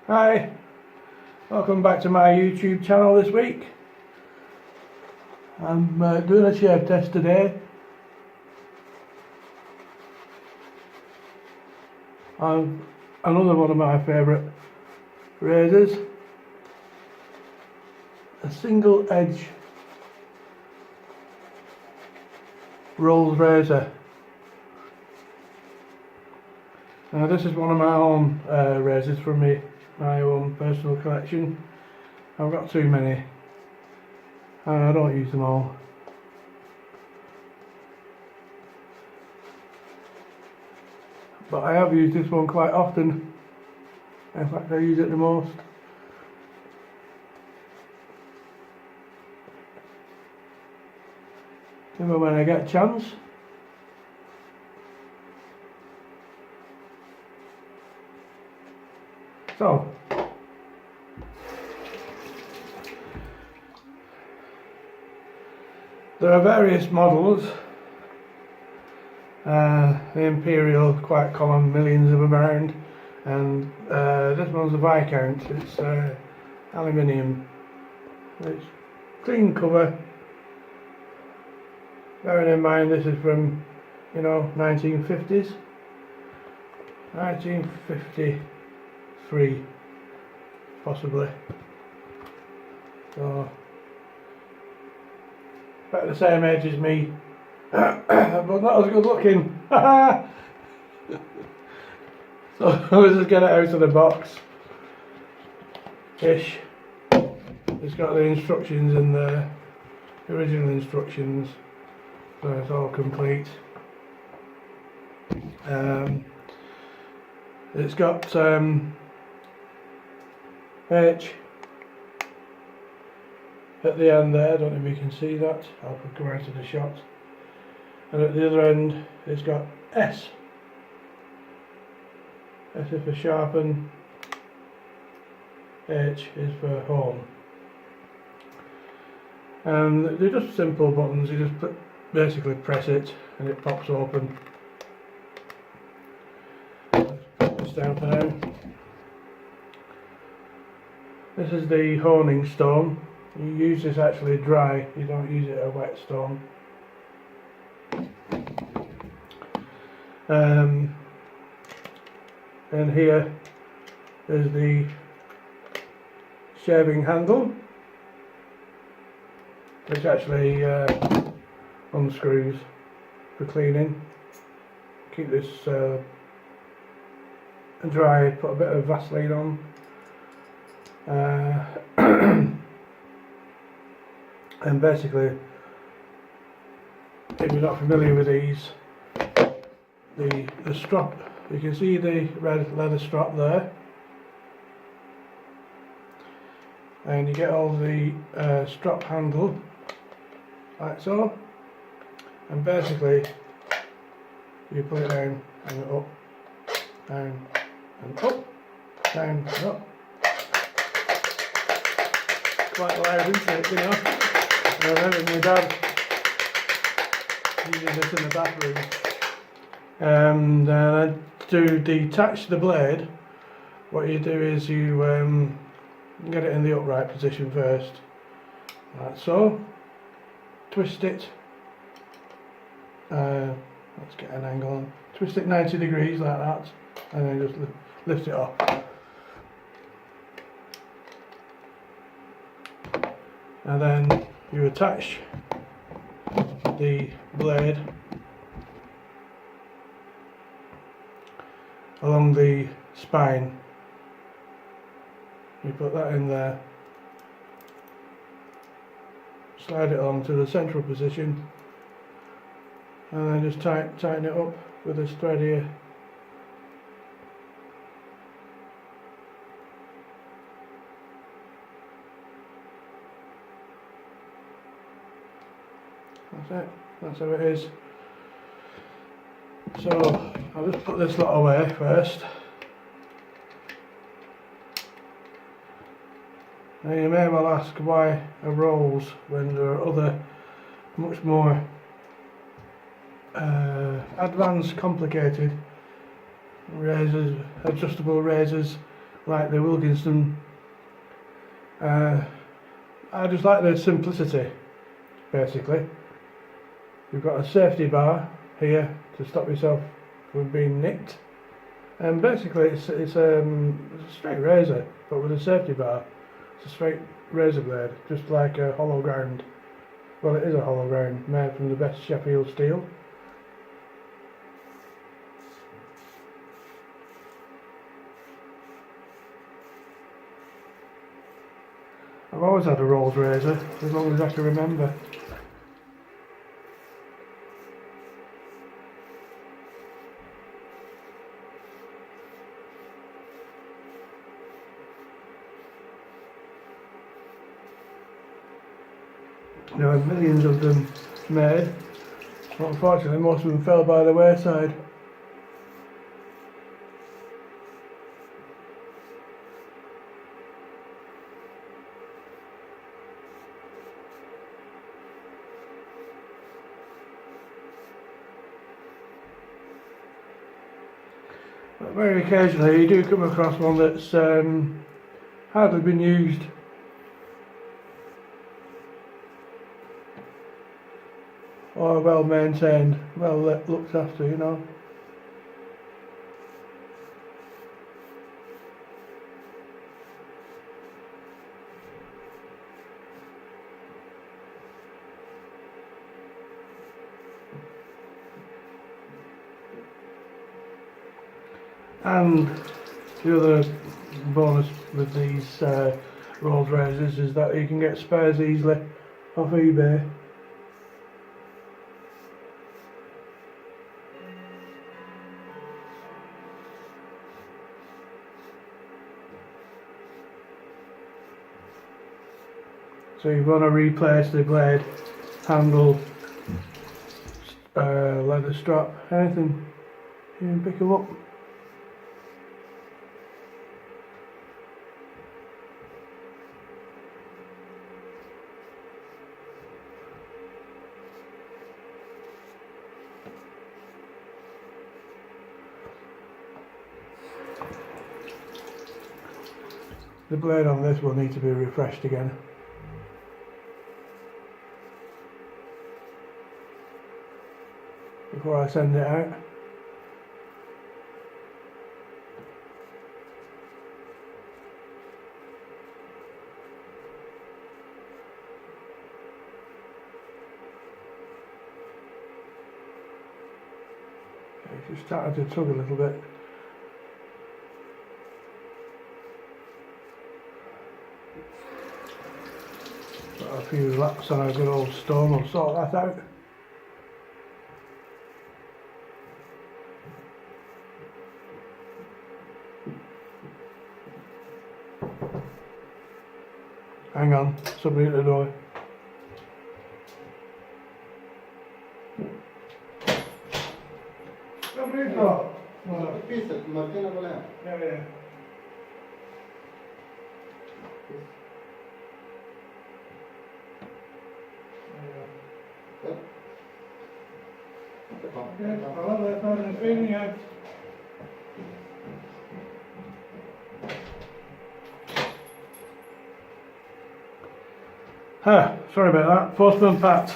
Hi, welcome back to my YouTube channel this week. I'm doing a shave test today on another one of my favourite razors, a single edge Rolls Razor. Now this is one of my own razors from my own personal collection. I've got too many and I don't use them all. But I have used this one quite often. In fact, I use it the most. Even when I get a chance. So, there are various models. The Imperial, quite common, millions of them around, and this one's a Viscount. It's aluminium. It's clean cover. Bearing in mind this is from 1950s, 1953 possibly. So about the same age as me. But not as good looking. So let's just get it out of the box ish. It's got the instructions in there, the original instructions, so it's all complete. It's got H at the end there. I don't know if you can see that. I'll come out of the shot. And at the other end it's got S. S is for sharpen, H is for hone. And they're just simple buttons. You just basically press it and it pops open. Let's put this down for now. This is the honing stone. You use this actually dry, you don't use it a wet stone. And here is the shaving handle, which actually unscrews for cleaning. Keep this dry, put a bit of Vaseline on. And basically, if you're not familiar with these, the strap, you can see the red leather strap there, and you get all the strap handle like so, and basically you put it down and up, down and up, down and up. Quite loud, isn't it, I remember my dad using this in the bathroom. And to detach the blade, what you do is you get it in the upright position first, like so. Twist it. Let's get an angle on. Twist it 90 degrees like that, and then just lift it off. And then you attach the blade along the spine. You put that in there, slide it along to the central position, and then just tighten it up with this thread here. That's it, that's how it is. So I'll just put this lot away first. Now you may well ask why a Rolls when there are other much more advanced, complicated razors, adjustable razors like the Wilkinson. I just like the simplicity, basically. You've got a safety bar here to stop yourself from being nicked, and basically it's a straight razor, but with a safety bar. It's a straight razor blade, just like a hollow ground. Well, it is a hollow ground made from the best Sheffield steel. I've always had a Rolls Razor, as long as I can remember. There are millions of them made, but unfortunately most of them fell by the wayside. But very occasionally you do come across one that's hardly been used. Or well maintained, well looked after, you know. And the other bonus with these Rolls Razors is that you can get spares easily off eBay. So you want to replace the blade, handle, leather strap, anything, you can pick them up. The blade on this will need to be refreshed again. Before I send it out. It's just starting to tug a little bit. Got a few laps on a good old stone, I'll sort that out. Hang on, somebody at the door. Somebody at the door. Yeah. Sorry about that. Postman Pat.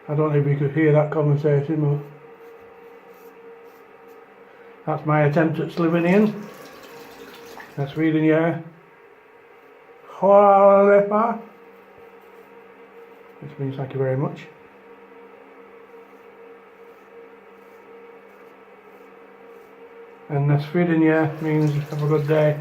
I don't know if you could hear that conversation, but that's my attempt at Slovenian. That's reading yeah. Hvala lepa, which means thank you very much. And that's reading yeah means have a good day.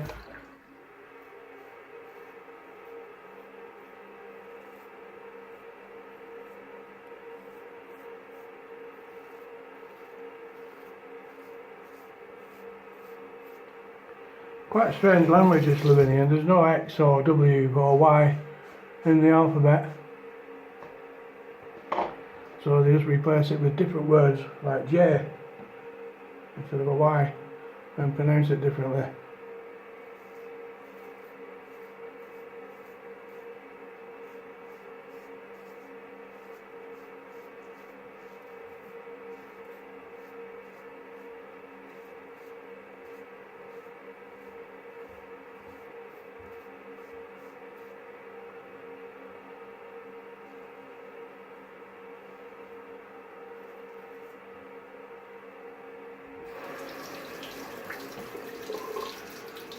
Quite a strange language is Slovenian. There's no X or W or Y in the alphabet. So they just replace it with different words like J instead of a Y and pronounce it differently.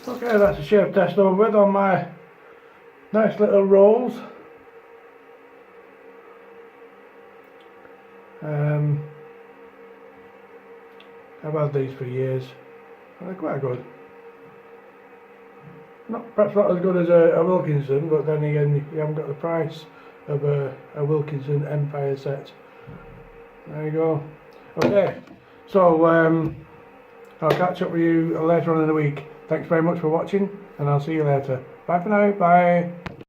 Okay, that's a shave test over with on my nice little rolls. I've had these for years. They're quite good. Perhaps not as good as a Wilkinson, but then again, you haven't got the price of a Wilkinson Empire set. There you go. Okay, so I'll catch up with you later on in the week. Thanks very much for watching, and I'll see you later. Bye for now. Bye.